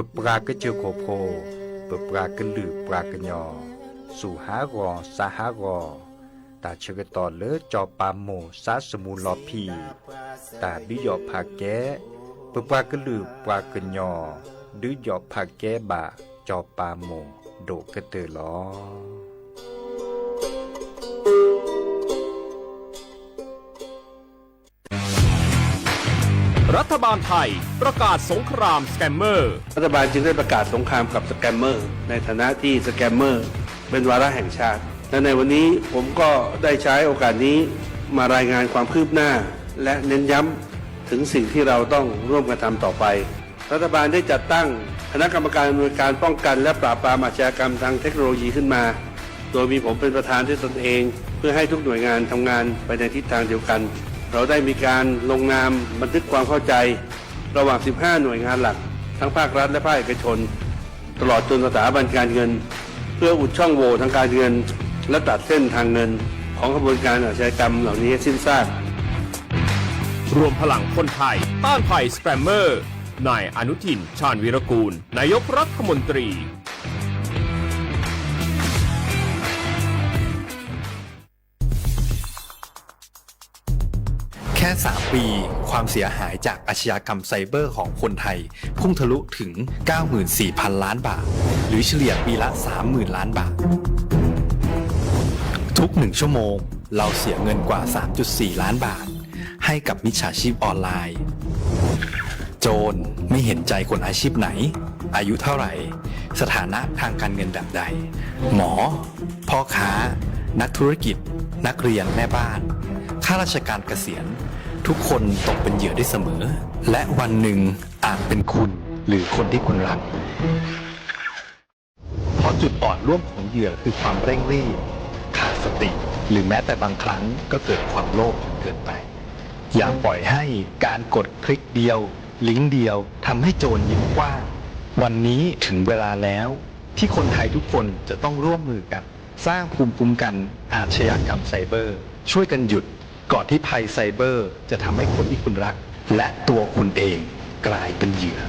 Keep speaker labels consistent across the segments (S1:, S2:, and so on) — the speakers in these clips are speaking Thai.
S1: ปิดปลากระเจือโคโพเปิดปลากระลือปลากระยอสู่หากอสาหากอตาเชกตอเลอจอปามโมสาสมุลอพีตาดิยอผาแกเปิดปลากระลือปลากระยอดิยอผาแกบะจอปามโมโดกระเตอลอ
S2: รัฐบาลไทยประกาศสงครามสแกมเมอร์
S3: รัฐบาลจึงได้ประกาศสงครามกับสแกมเมอร์ในฐานะที่สแกมเมอร์เป็นวาระแห่งชาติและในวันนี้ผมก็ได้ใช้โอกาสนี้มารายงานความคืบหน้าและเน้นย้ำถึงสิ่งที่เราต้องร่วมกันทำต่อไปรัฐบาลได้จัดตั้งคณะกรรมการอำนวยการป้องกันและปราบปรามอาชญากรรมทางเทคโนโลยีขึ้นมาโดยมีผมเป็นประธานด้วยตนเองเพื่อให้ทุกหน่วยงานทำงานไปในทิศทางเดียวกันเราได้มีการลงนามบันทึกความเข้าใจระหว่าง 15 หน่วยงานหลักทั้งภาครัฐและภาคเอกชนตลอดจนสถาบันการเงินเพื่ออุดช่องโหว่ทางการเงินและตัดเส้นทางเงินของขบวนการอาชญากรรมเหล่านี้ให้สิ้นซาก
S2: รวมพลังคนไทยต้านภัยสแกมเมอร์นายอนุทินชาญวีรกูลนายกรัฐมนตรี
S4: แค่ 3 ปีความเสียหายจากอาชญากรรมไซเบอร์ของคนไทยพุ่งทะลุถึง 94,000 ล้านบาทหรือเฉลี่ยปีละ 30,000 ล้านบาททุก1ชั่วโมงเราเสียเงินกว่า 3.4 ล้านบาทให้กับมิจฉาชีพออนไลน์โจรไม่เห็นใจคนอาชีพไหนอายุเท่าไหร่สถานะทางการเงินแบบใดหมอพ่อค้านักธุรกิจนักเรียนแม่บ้านข้าราชการเกษียณทุกคนตกเป็นเหยื่อได้เสมอและวันหนึ่งอาจเป็นคุณหรือคนที่คุณรักเพราะจุดอ่อนร่วมของเหยื่อคือความเร่งรีบขาดสติหรือแม้แต่บางครั้งก็เกิดความโลภจนเกินไปอย่าปล่อยให้การกดคลิกเดียวลิงก์เดียวทำให้โจรยิ้มกว้างวันนี้ถึงเวลาแล้วที่คนไทยทุกคนจะต้องร่วมมือกันสร้างภูมิคุ้มกันอาชญากรรมไซเบอร์ช่วยกันหยุดก่อนที่ภัยไซเบอร์จะทำให้คนที่คุณรักและตัวคุณเองกลายเป็นเหยื่อ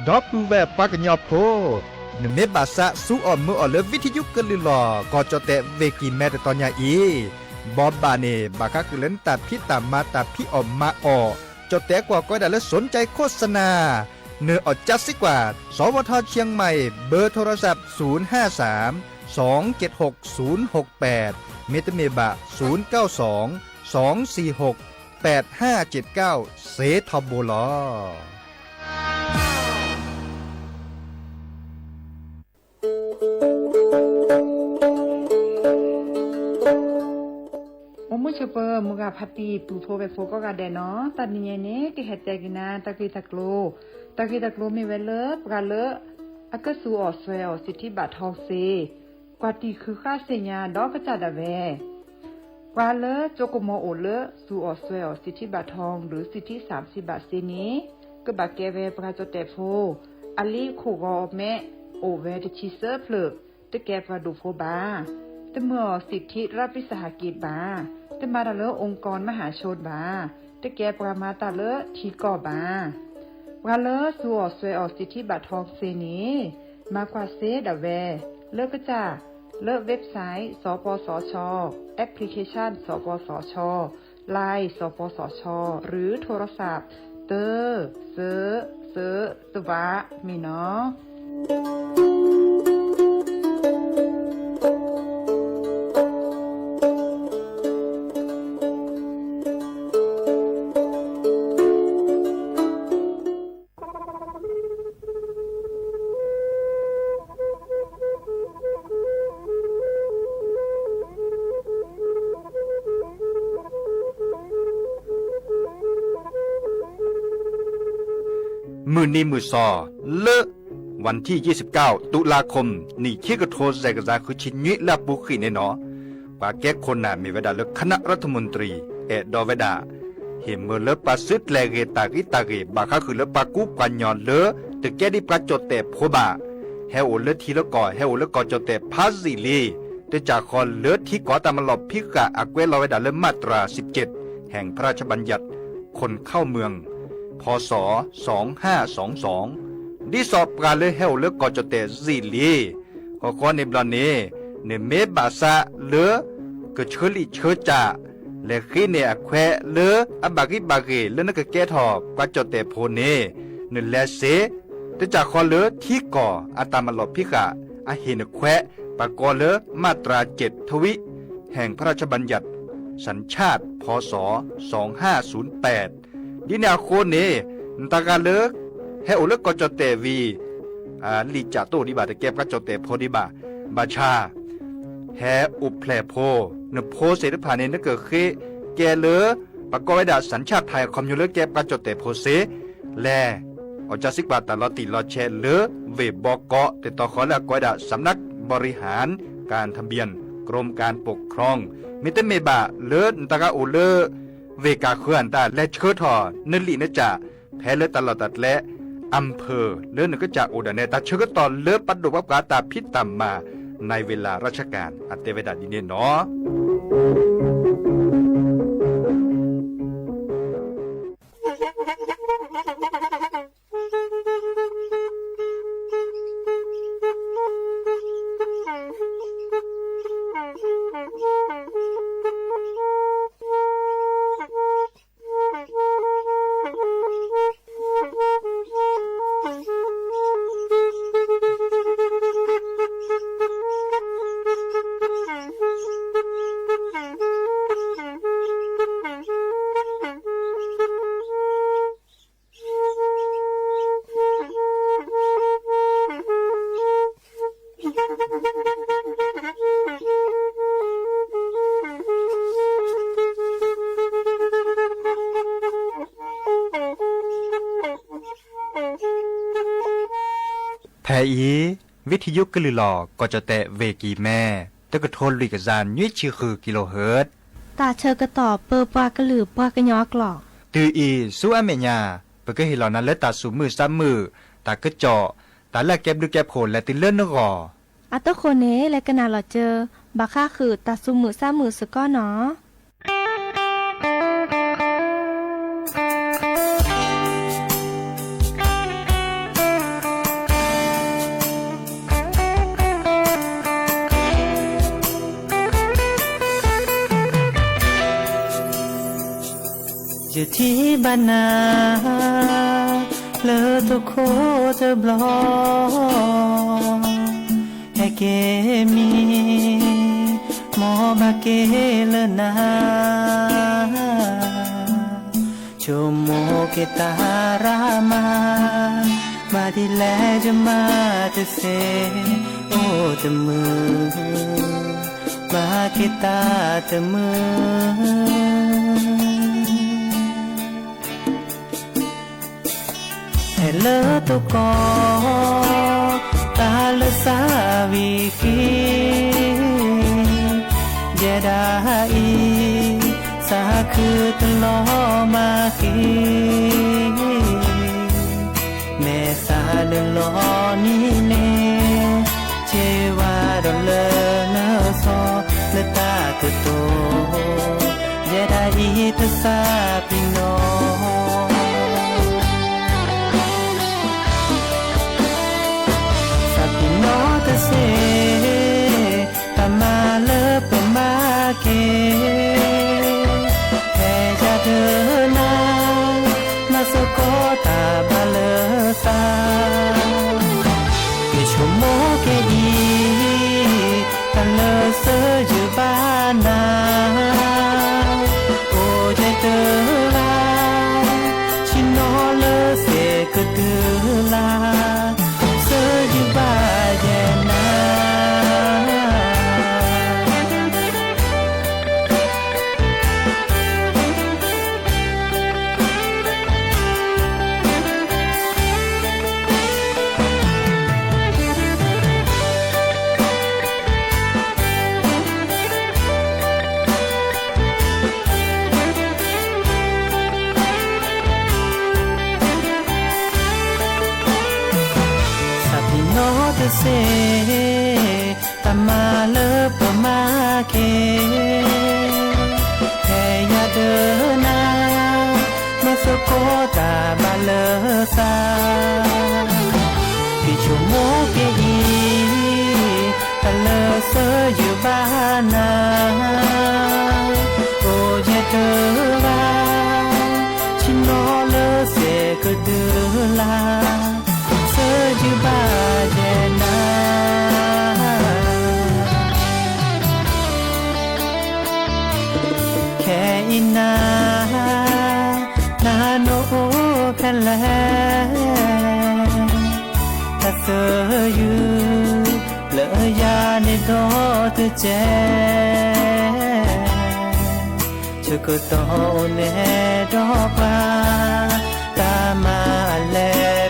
S1: ดอปปูแบบปากญอโพหนึ่งเมบาสะสู้อ่อนมืออ่อนเลิฟวิทยุกันลือหล่อก็จะแตะเวกินแม่แต่ตอนยาอีบอบบาเน่บาคักคือเล่นตัดพี่ตามมาตัดพี่ออมมาออจะแตะกว่าก็ได้แล้วสนใจโฆษณาเนื้ออดจัดสิกว่าสวทเชียงใหม่เบอร์โทรศัพท์053 276 068เมตเมบะ092 246 8579เซทอโบลอ
S5: มุชเปอร์มุกาพัตีปูโพเบโฟก็กาเดเนาะตัดนี้เนี่ยที่เฮ็ดใจกินนะตะกี้ตะโกลมีเวเลปกาเลอะก็สู่ออสเวลสิทธิบัตรทองเซกว่าตีคือค่าเสียญาดอกก็จัดอะเวกว่าเลโจโกโมโอเลสู่ออสเวลสิทธิบัตรทองหรือสิทธิ30 บาทเซนี้ก็บักแกเวปราจเตโฟอลีโคกอแม่โอเวตชิเซอร์เพลตะแกปราดูโฟบาแต่เมื่อสิทธิรัฐวิสาหกิจบาแต่มาตาเลอองค์กรมหาชนบาแต่แกปรามาตาเลอทีก่อบาวาเลอสัวสวยออกสิทธิบัตรทองเซนี้มากกว่าเซดาเวเลิกก็จะเลิกเว็บไซต์สปสชแอปพลิเคชันสปสชไลน์สปสชหรือโทรศัพท์เตอเซตวะมีเนาะ
S1: มือนี้มือซอเลอะวันที่29ตุลาคมนี่คิกโทแซกซาคือชิญิลาบุขีเนเนาะปาแก้คนน่ะมีเวลาเลิกคณะรัฐมนตรีดอเวดาเห็นเมื่อเลิกปาซึดแลเกตากิบาคาคือเลิกปากุปัญญอนเลอตึกแกดิปาจดแต่โพบาเฮโอเลทีละก่อเฮโอเลก่อจดแต่พาซิลี แต่จากคอนเลือดที่ก่อตามมาหลบพิกะอักเวลอยดาเลมาตรา 17 แห่งพระราชบัญญัติคนเข้าเมืองพศ 2522ดิสอบปราเลเฮลเลือกกอจเตซีลีก็ในบลเนในเมบาซาเลือกเชลิเชจ่าและขี้เนอแควเลืออบากิบาเกเลือนกแกทอกว่าจเตโพเนเนแลเซแต่จากคอนเลือที่ก่ออาตามมาหลบพิกะอาเฮนแควปากอเลือมาตรา 7 ทวิแห่งพระราชบัญญัติสัญชาติพศ 2508ดินาโคเนนตากาเลือกเฮโอเลือกกอจเตวีลีจ่าโตดิบาตะเก็บกจเตโพดิบาบาชาแฮอุแพลโพนโพเสดผาเนนเกิดเคแกเลอปากอไว้ดาสัญชาติไทยคอมยูเลอร์แก็บกจเตโพเสแลอจาสิกบาตลอติลอแชเลอเวบอกอติต่อขอและกอยดาสำนักบริหารการทะเบียนกรมการปกครองมิเตเมบาเลอนตากาโอเลอเวกาเคลื่อนตาและเชิดทอนลีนจ่าแพ้เลอตลอดตัดและอำเภอเลื่อนก็จากอุดรเนตาเชื่อตอนเลือปัดดุวับกาตาพิษต่ำมาในเวลาราชการอัตเตเวดาดินเนาะแพอีวิทยุกลือหลอกก็จะแตะเวกีแม่ตะกะโทนลุยกะจานยุ้ยชื่อคือกิโลเฮิรตซ์
S6: ตาเชอกระตอบเปอปากระหลือปากระยอกหลอก
S1: ตืออีสู้อเมญาเปก็เห็นเหล่านั้นและตาสูมือซ้ำมือตากระเจาะตาแลกแก็บดูแก็บโผลและติเลื่อนนกอ
S6: อัตโตโคเนและกะนาหลอเจอบาค่าคือตาซุมือซ้ำมือสก้อเนาะ
S7: อยู่ที่บ้านนาเลอตัวโคจะบลอให้เกมีหมอบาเกเลนาชมโมเกตารามาดิแลจะมาเตเซโอตะมือมาเกตาตะมือเลอตุกอตาลสาวิคีเจดาอีสาคือตลอมาคีเมสาเลลอนี่เนเจวาดอเลเนซอเลตาตโตเจดาอีตสาปิโนเซตามาเลปมาเกแค่จะเธอนามาสกอตาบาเลซาเกชโมเกอีตาเลเซจูบานาโอเจเตลาชิโนเลเซกเตลาเซจูบาเจ เสตามาเลปมาเคแค่ยาเดินนามาสโกตาบาเลซาพี่ชูโมเกอีตะเลเซอยู่บ้านนาโอเยเดลาชิโนเลเสก็เดลาเซอยู่บ้านเจนาแค่อินานาโนแค่แลถ้าเธออยู่เลอยาในดอเธอเจจะก็ต้องเนดอปาตามาแล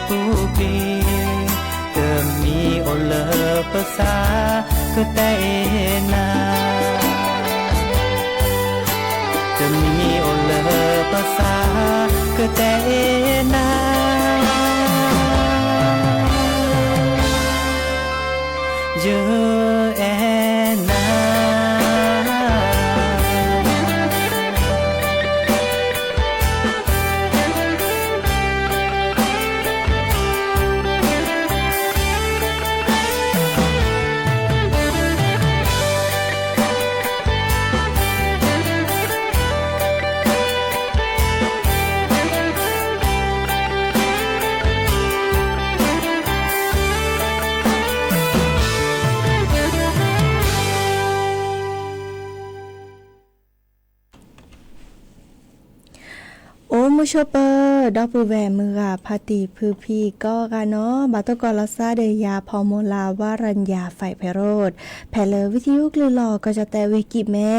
S7: ปูปีเธอมีโอเลภาษาก็ได้นาจะมีโอเลภาษาก็ได้นาเยอะแน่นา
S6: มูชเปอร์ดอปูแวมือพาติพือพีก็กันเนาะบาตกอลซาเดียาพอโมลาวารัญญาฝ่ายไพโรธแผ่เลวิทยุกลือหลอก็จะแต่วิกิแม่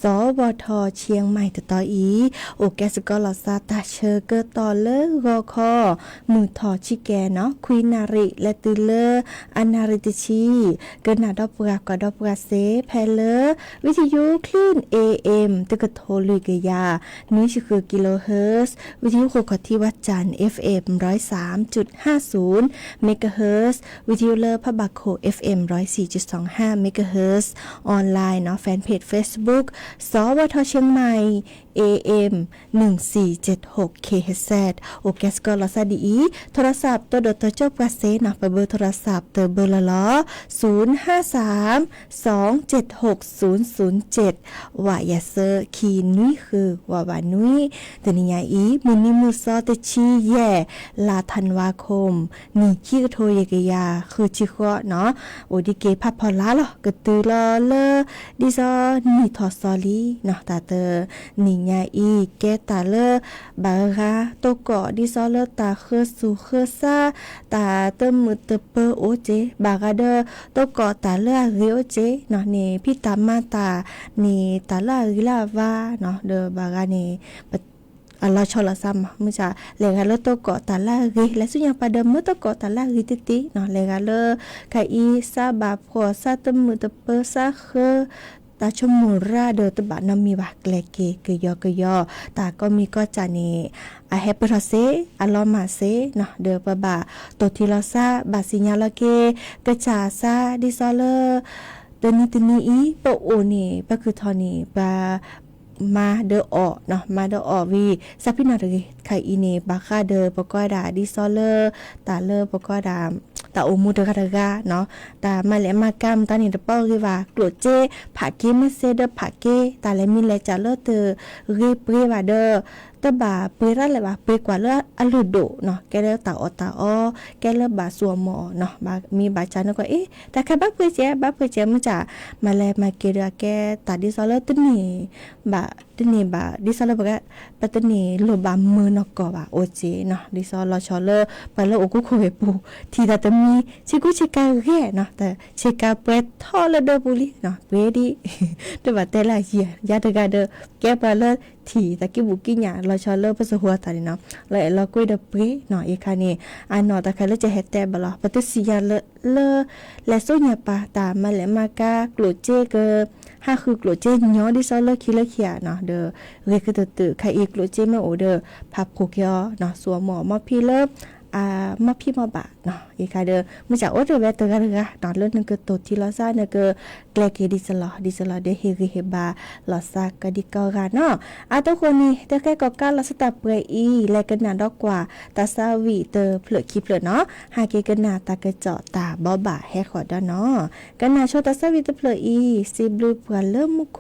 S6: สวทเชียงใหม่ต่ออีโอแกสกอลซาตาเชอเกต่อเลกอคอมือถอชิแกเนาะควีนาริและตือเลอนาริติชีเกินนาดอปกากดอปกาเซแผ่เลวิทยุคลื่น AM ตะกะโทลุยกยานี้คือกิโลเฮิรตซ์วิทยุโคกที่วัดจันทร์ FM 103.50 เมกะเฮิรตซ์วิทยุเลอพะบาโค FM 104.25 เมกะเฮิรตซ์ออนไลน์เนาะแฟนเพจ Facebook สวทเชียงใหม่ AM 1476 KHZ โอเคสกอลซาดีโทรศัพท์ตัวดจบกว่าเซเนาะไปเบอร์โทรศัพท์เตอเบอร์ละล้อ053-276-007ว่าอย่าเซอร์คีนุ้ยคือว่านุ้ยแต่นี่ยาอีมุนิมุซอตชีแย่ลาธันวาคมนี่ขี้กระโทยกยาคือชิคอเนาะโอดิเกพับพอลาหรอกระตือลอเลดิซอนี่ทอซอลีเนาะตาเตอนี่ยาอีแกตาเลบากาโตกอดิซอเลตาเคสุเคซาตาเตมือเตเปโอเจบากาเดโตกอตาเลริโอเจเนาะนี่พี่ตามาตานี่ตาลาริลาวาเนาะเดบากานี่Allah chola sama mucha legalo to ko talagi la sunya pada mu to ko talagi titi no legalo kai sa ba pho sa temu te pe sa kheตาชมูราเดตบะนมีบักเลเกกยอตาก็มีก็จานี่อาเฮปรเซอลอมาเซเนาะเดปะบะตทิลาซาบาสิญาลเกกะจาซาดิซอเลตนีอีปะโอนี่ปะคือทอนี่บามาเดออเนาะมาเดออวีซับพินาเรไคอีเนบาคาเดอปะกอดาดิซอเลตาเลปะกอดาตาโอมูเดกะกะเนาะตามาเลมากามตานี่ตะเป้าคือว่ากลัวเจผาเกมเซเดผาเกตาเลมิเลจาเลเตเรเปรวาเดตะบาเประเลยว่าเปกว่าเลอะลุโดเนาะแกเลตาอแกเลบาสัวหมอเนาะบามีบาจานก็แต่แค่บักเปเจมันจะมาแลมาเกเรแกตาดิซอเลตนี่บาตนี่บาดิซอเลบกะปะตนี่โลบามือนกบาโอเจเนาะดิซอลชอเลปะเลโอกุโคเวปูทีตาตมีชิกุชิกาเรเนาะแต่ชิกาเปทอเลโดบุลีเนาะเวดีตะบาเตลาเฮียยาตะกาเดแกปะเลทีตะกิบุกิญาเราชอเลปะสหัวตานี่เนาะแล้วเรากุยเดปรีเนาะอีคานี่อันเนาะตะคาเลจะเฮตแตบลอปะตุสิยาเลและโซญาปาตามาเลมากากลูเจเกห้าคือกลูเจญอดิซอเลคิเลเคียเนาะเดเรกตะตึไคอีกลูเจมาโอเดพับโคเกียเนาะสัวหมอมาพี่เล มาพี่มาบะเนาะอีกค่ะเด้อมื้อจากโอ้เด้อแวเตอร์กะนอนเลือดนึงก็ตที่ลอซ่านึงก็แกลกดิสลอเดเฮริเฮบาลอซาก็ดิกอกันเนาะทุกคนนี่เตแค่ก็กาลอสตาเปยอีแลกันนาดอกกว่าตาซาวีเตอเผลอคลิปเลยเนาะหาเกกันนาตากระเจาะตาบ่บ่าแฮขอดเนาะกันนาโชตาซาวีเตอเผลออีซีบลูเพื่อเริ่มมุโค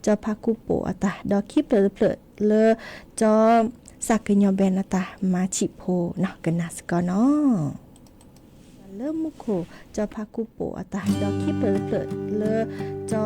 S6: จอพากุโปอตาดอกคลิปเผลอเลจอสักกะยอเบนตามาชิโพเนาะกันนาสกอเนาะเริ่มมุโคจอพากุโปอตาดอกคลิปเผลอเลจอ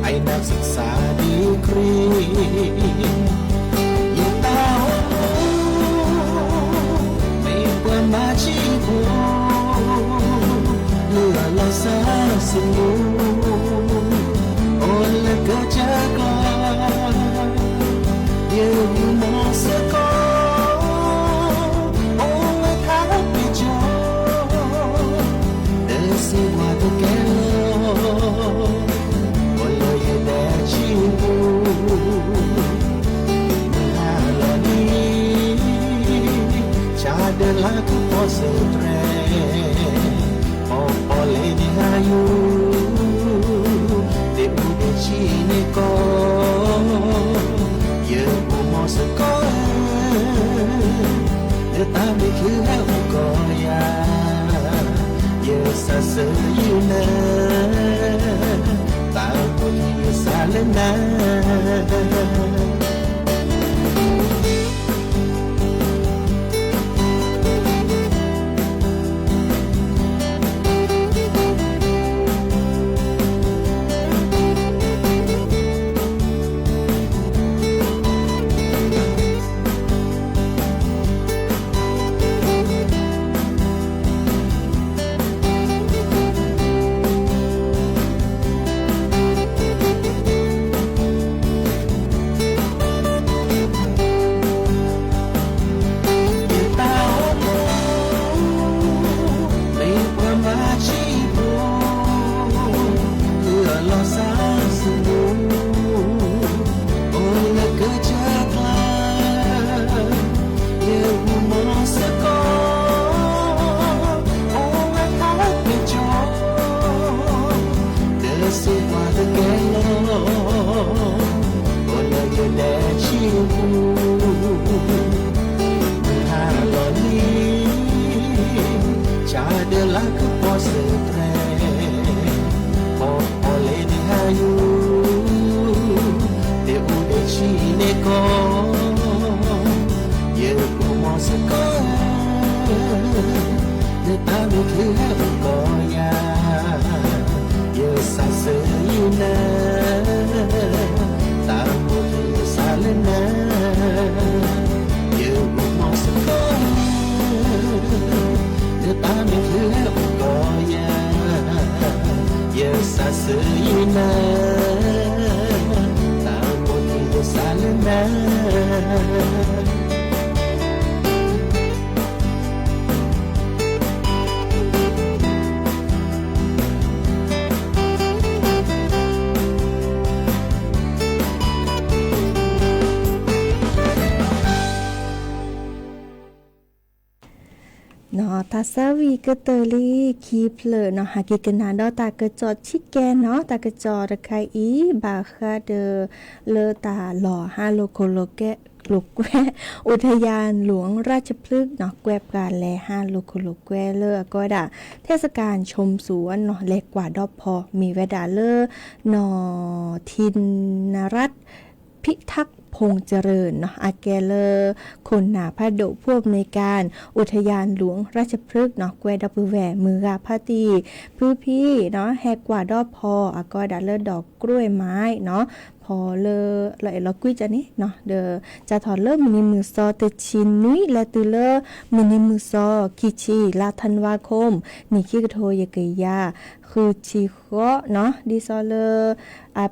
S8: ไอ้นักศึกษาดี
S7: sa semu oleh kejaga ye masa ko oleh hati jo desi wadu kelo oleh ye dachimu mahalani chadalah ku posetre oleh ni hayu de ude chine ko ye mo se ko de ta me khu ha ko ya ye sa se yu na ta ko ni sa le naเนาะตาซาวีก็เตอรี่คีเพลเนาะหากิกันนาดอตากระจอดชิแกนเนาะตากระจอดใครอีบาคาเดเลตาหล่อฮาโลโคโลแกลูกแควอุทยานหลวงราชพฤกษ์เนาะแกวบการแลฮาโลโคโลแควเลอก็ด่าเทศกาลชมสวนเนาะเล็กกว่าดอกพอมีเวดาเลอเนาะทินนรัตน์พิทักษ์พงษ์เจริญเนาะอาแกเลอคนหนาพระดุผู้อำนวยการอุทยานหลวงราชพฤกษ์เนาะแกวดับแหวมือกาพาตีพื้นพี่เนาะแฮกกว่าดอกพออาก็ดัดเลอดอกกล้วยไม้เนาะพอเลอละเรากุยจะนี่เนาะเดอจะถอดเริ่มมินิมือซอเตชินนุ้ยและตือเลอมินิมือซอคิชีลาธันวาคมนี่คิกโทยกยาคือชีโคเนาะดิซอเลออา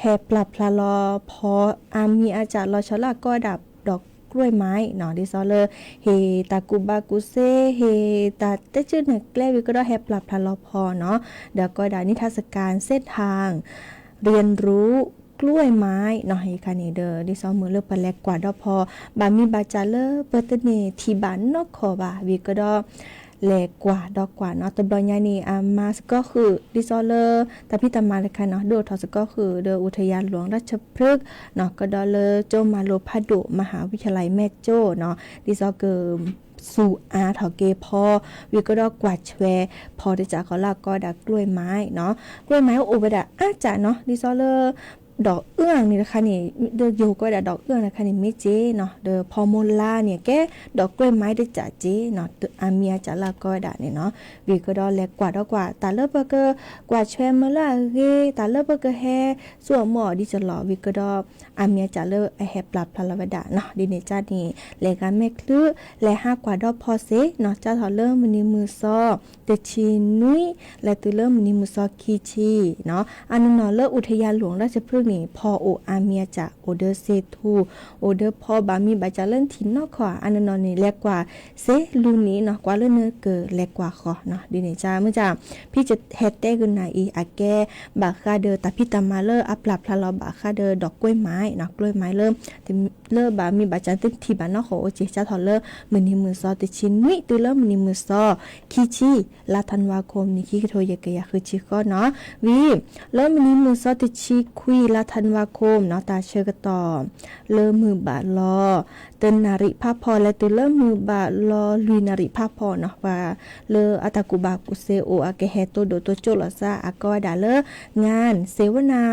S7: แฮปลับพลาลอพออามีอาจารย์ลอชลาก็ดับดอกกล้วยไม้เนาะดิซอเลอเฮตากุบากุเซเฮตาเตจืดเนแกลวิก็ได้แฮปลับพลาลอพอเนาะเดี๋ยวก็ได้นิทรรศการเส้นทางเรียนรู้กล้วยไม้เนาะให้คันนี้เด้อดิซอมือเลือกปลาแลกกว่าดอกพอบามีบาจาเลอเปตเนที่บ้านนอกขอบาวิก็ได้แลกกว่าดอกกว่าเนาะตบลอยานี่มาสก็คือดิซอเลอร์แต่พี่ตามาเลยค่ะเนาะโดทอสก็คือเดออุทยานหลวงราชพฤกษ์เนาะก็ดอเลอโจมาโลพาดุมหาวิทยาลัยแม่โจ้เนาะดิซอเกิมสู่อาถอเกพอวิก็ดอกกวาดแชวพอที่จะเขาลากก็ดักกล้วยไม้เนาะกล้วยไม้โอบดะอาจจะเนาะดิซอเลอร์
S6: ดอกเอื้องนี่นะคะนี่เดอโยก็ได้ดอกเอื้องนะคะนี่ไม่เจเนาะเดอพอโมลาเนี่ยแกดอกกล้วยไม้ได้จ่าเจเนาะอาเมียจะลาก็ได้เนี่ยเนาะวีก็ดอแลกกว่าดอกกว่าตาเลิบเกอกว่าแชมมละเกตาเลิบเกแฮส่วนหมอดิจะหล่อวีก็ดออาเมียจะเลิไอแฮปรับพลาวดาเนาะดิเนจ้านี่แลกันแม่คลือและห้ากว่าดอกพอเซเนาะจ้าถอเริ่มมือนี้มือซอเตชินุยและตือเริ่มมือนี้มือซอคีชีเนาะอันนั้นเนาะเลิกอุทยานหลวงราชพฤกษ์นี่พอโออาเมียจะโอเดอร์เซทูโอเดอร์พอบามีบาจะเล่นถิ่นเนาะขวาอันนั้นเนาะนี่แลกกว่าเซลูนี้เนาะกว่าเล่นเนื้อเกอแลกกว่าขอเนาะดิเนจ้าเมื่อจ้าพี่จะเฮ็ดได้กันไหนอีอาแกบาคาเดอตาพี่ตามาเลออัปลับพลาลอบาคาเดอดอกกล้วยไม้เนาะกล้วยไม้เริ่มเลิกบามีบาจันตึ้งทีบาเนาะโหเจจ้าถอเลิกมือนี้มือซอติชินวิตือเลิกมือนี้มือซอคีชีลาธันวาคมนี่คีโทยกะยาคือชิก็เนาะวีเลิกมือนี้มือซอติชิคุยลาธันวาคมเนาะตาเชกต่อเลิกมือบาลอเตินนาริภาพอและตือเลิกมือบาลอลุยนาริภาพอเนาะว่าเลิกอัตกุบากุเซโออาเกเฮโตโดโตโจลาซาอากอดาเลิกงานเสวนา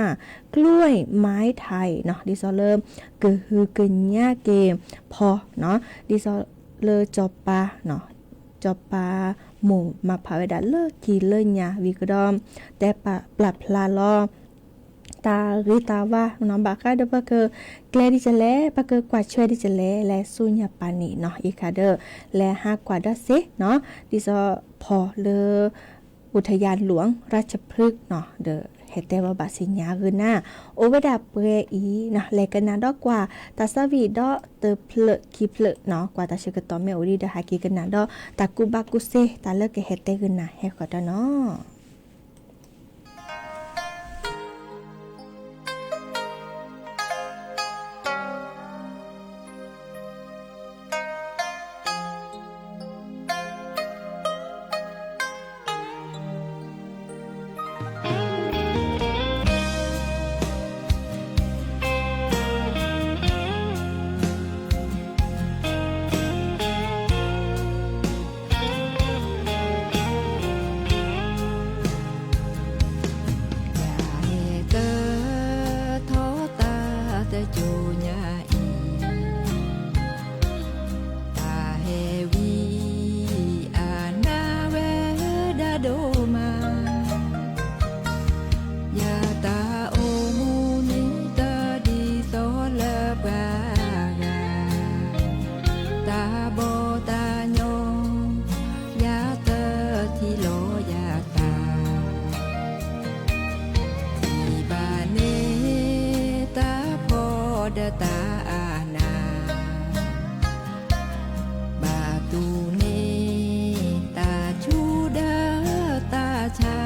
S6: กล้วยไม้ไทยเนาะดิซอเริ่มเกือฮือเกญญาเกมพอเนาะดิซอเลอจอบปาเนาะจอบปาหมู่มาพาเวดาเลิกกีเลิญญาวิกดอมแต่ปะปรับพลาลอตาริตาว่าน้องบาคาเดอปะเกอแกลดิจะแลปะเกอกว่าช่วยดิจะแลและสุญญาปานีเนาะอีคาเดอและหากว่าดอเซเนาะดิซอพอเลออุทยานหลวงราชพฤกษ์เนาะเดอเฮเตว่าบาสิญญาคือหน้าโอเวดาเปรอีนะแลกันนาดอกกว่าตาสวีดอเตเพลคีเพลเนาะกว่าตาชกตอเมโอดีดาฮากีกันนาดอตากุบากุเซตาเลิกเฮเตคือหน้าเฮขอดเนาะ
S8: ตาชูเดอตาชา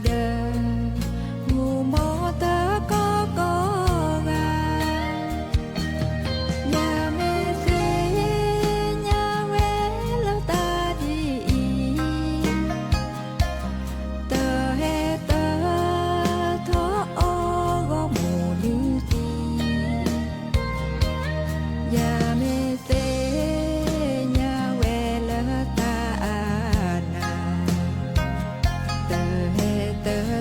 S8: เดงูมอเตอก็ก็กา nhà mẹ xế nhà quê lâu ta đi tờ he tờ thó ô gõ mù đi đi nhà mẹ xế nhà quê lâu ta na tờ he tờ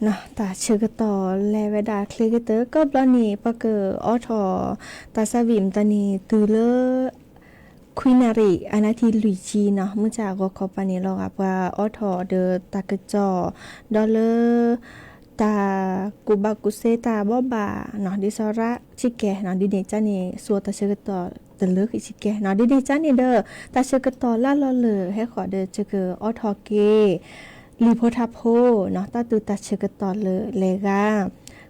S6: เนาะตาเชื่อก็ต่อแลเวดาคลิกเตอร์ก็ปลานี่ปะเกออทอตาสวิมตานีตือเลควินารีอนาทีลุยจีเนาะมื้อจากก็ขอปานี่เรากับว่าอทอเดตากะจอดอลเลอร์ตากูบากุเซตาบ่บาเนาะดิซอระชิแกเนาะดิเนจานี่สัวตาเชื่อก็ต่อตะเลิกอีชิแกเนาะดิเนจานี่เด้อตาเชื่อก็ต่อลาลอเลอให้ขอเดอเจอเกออทอเกลีโพทาโพเนาะตาตือตาเชกตอเลยเลกา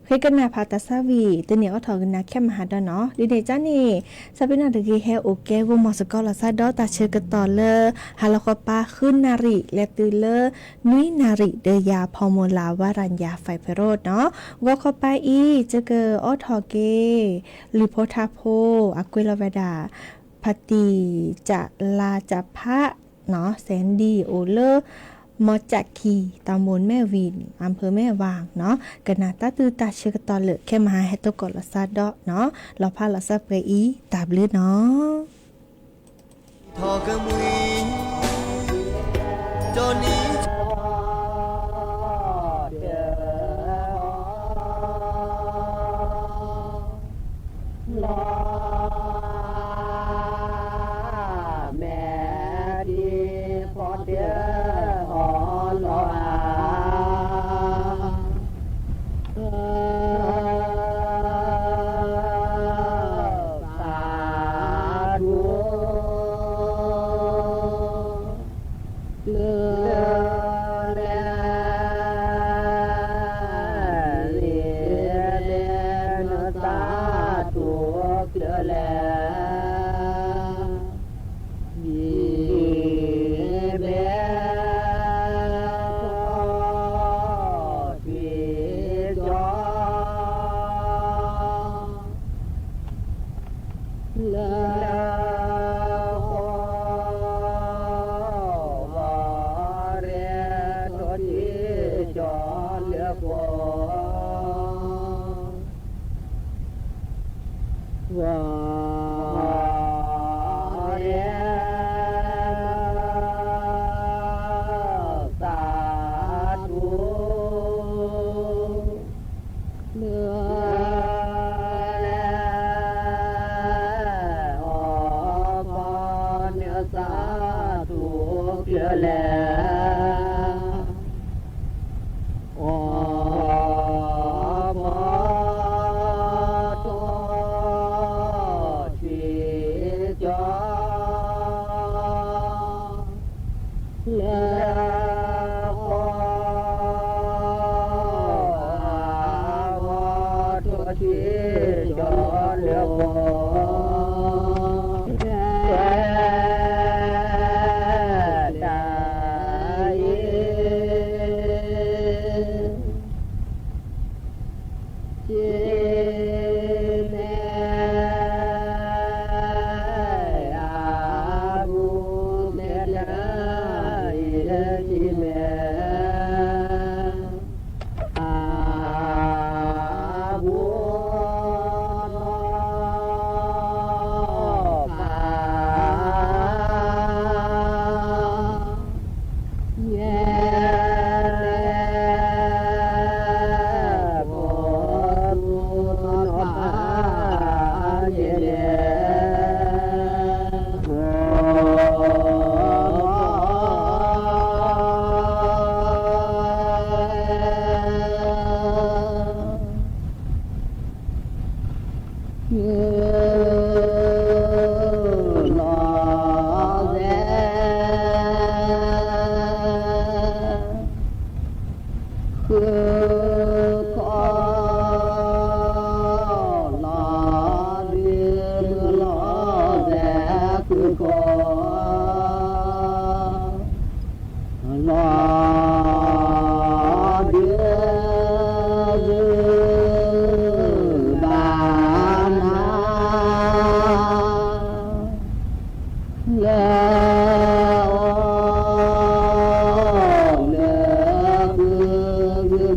S6: เคยกันนาพาตาซาวีตเนียก็ถอกันนาแค่มหาดเนาะดีเดจ้านี่ซาบินาตะกี้แฮโอเกวมอสกอลาซาดอตาเชกตอเลยฮาลคอปาขึ้นนาริและตือเลนุยนาริเดยาพอมลาวารัญญาไฟเพโรดเนาะก็เข้าไปอีเจเกออทอเกลีโพทาโพอกุลเวดาพติจะลาจะพะเนาะแสนดีโอเลมอจักคีตำบลแม่วินอำเภอแม่วางเนาะกนาตาตือตาเชกตอเลแค่มาให้ตกอลซาดอเนาะเราพาลาซาเปอีตาบลือเนาะ
S7: ทอกะมุยจอนี้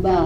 S7: บา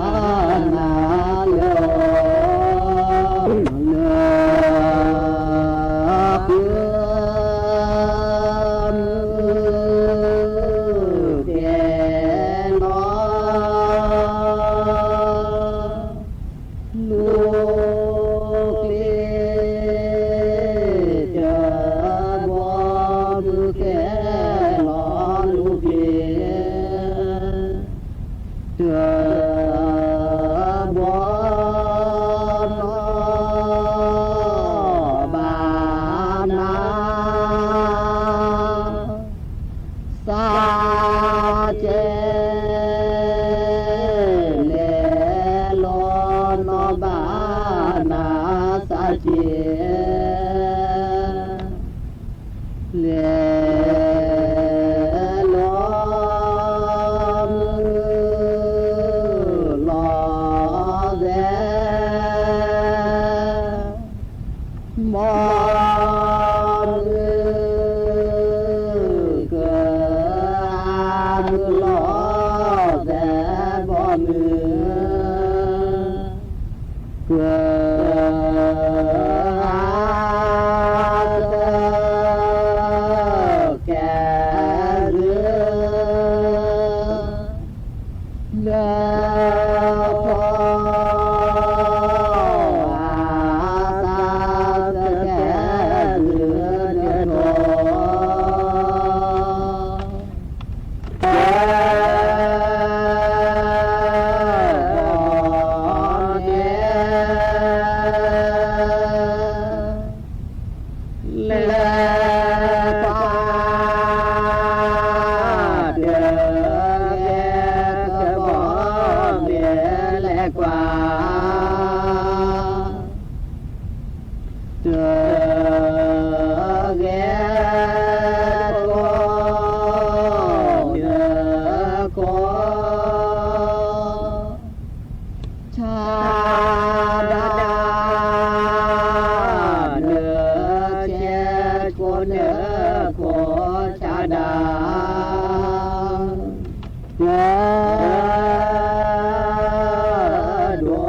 S7: ดว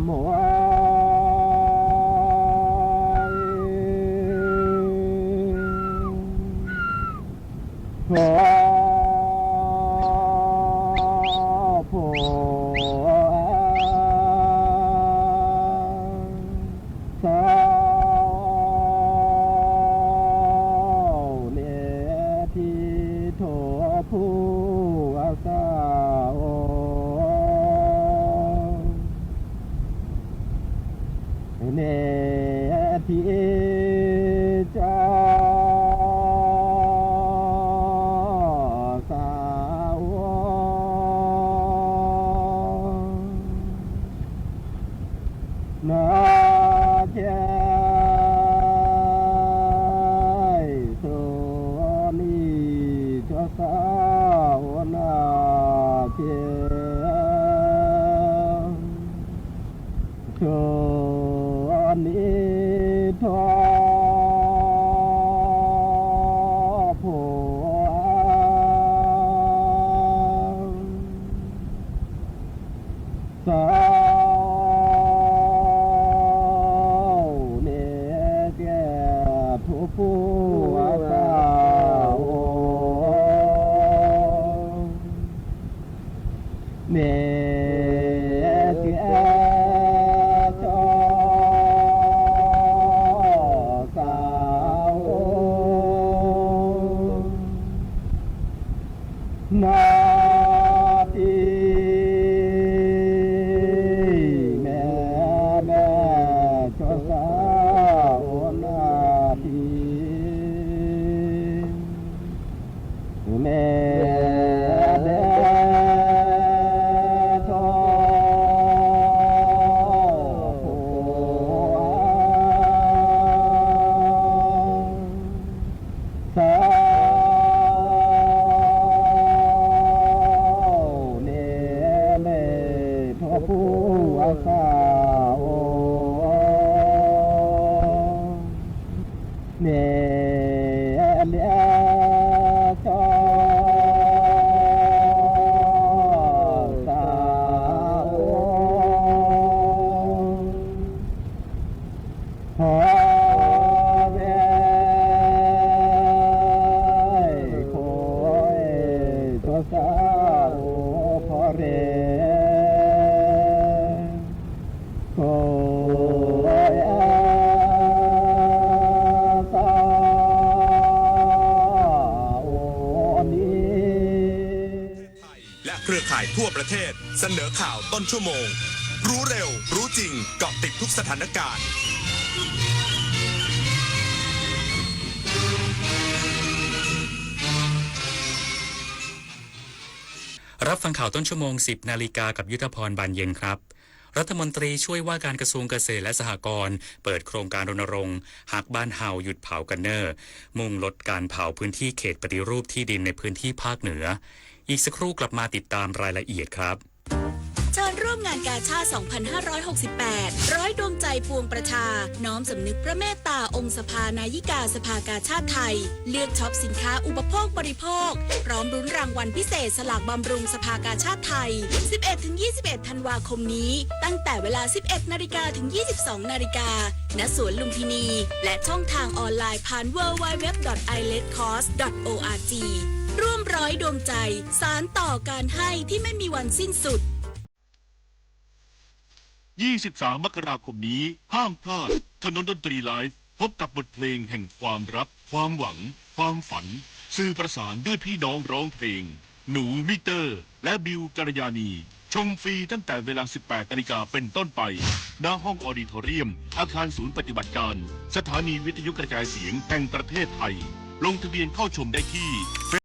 S7: โมโพโพสาวเลทีโถผู้อาสาโอเนทีจาสาวนาเจโซนีจสาวนาเจโซนีทอโพสาวเนเจทุปูอาสาวเนเจจอสาวนาทีแม่แม่จอสาวนาทีแม่แม่ทอโพสาวเนเลทอผู้อาสาโอเนเลจอสาวพอเวโคยตัวสาวพอเรโคยอาสาวนี้
S9: และเครือข่ายทั่วประเทศเสนอข่าวต้นชั่วโมง รู้เร็ว รู้จริงเกาะติดทุกสถานการณ์
S10: รับฟังข่าวต้นชั่วโมง 10 นาฬิกากับยุทธพรบานเย็นครับ รัฐมนตรีช่วยว่าการกระทรวงเกษตรและสหกรณ์เปิดโครงการรณรงค์หากบ้านเฮาหยุดเผากันเนอร์มุ่งลดการเผาพื้นที่เขตปฏิรูปที่ดินในพื้นที่ภาคเหนือ อีกสักครู่กลับมาติดตามรายละเอียดครับ
S11: เชิญร่วมงานกาชาติ 2568 ร้อยดวงใจปวงประชา น้อมสำนึกพระเมตตาองค์สภานายิกาสภากาชาติไทย เลือกช็อปสินค้าอุปโภคบริโภค พร้อมรุ้นรางวัลพิเศษสลากบำรุงสภากาชาติไทย 11-21 ธันวาคมนี้ ตั้งแต่เวลา 11 นาฬิกาถึง 22 นาฬิกา ณ สวนลุมพินี และช่องทางออนไลน์ผ่าน www.iletcost.org ร่วมร้อยดวงใจ สารต่อการให้ที่ไม่มีวันสิ้นสุด
S12: 23 มกราคมนี้ห้ามพลาดถนนดนตรีไลฟ์พบกับบทเพลงแห่งความรักความหวัง ความฝัน สื่อประสานด้วยพี่น้องร้องเพลง หนูมิเตอร์ และบิวกัลยาณี ชมฟรีตั้งแต่เวลา 18 นาฬิกาเป็นต้นไปณห้องออดิทอเรียม อาคารศูนย์ปฏิบัติการ สถานีวิทยุกระจายเสียงแห่งประเทศไทย ลงทะเบียนเข้าชมได้ที่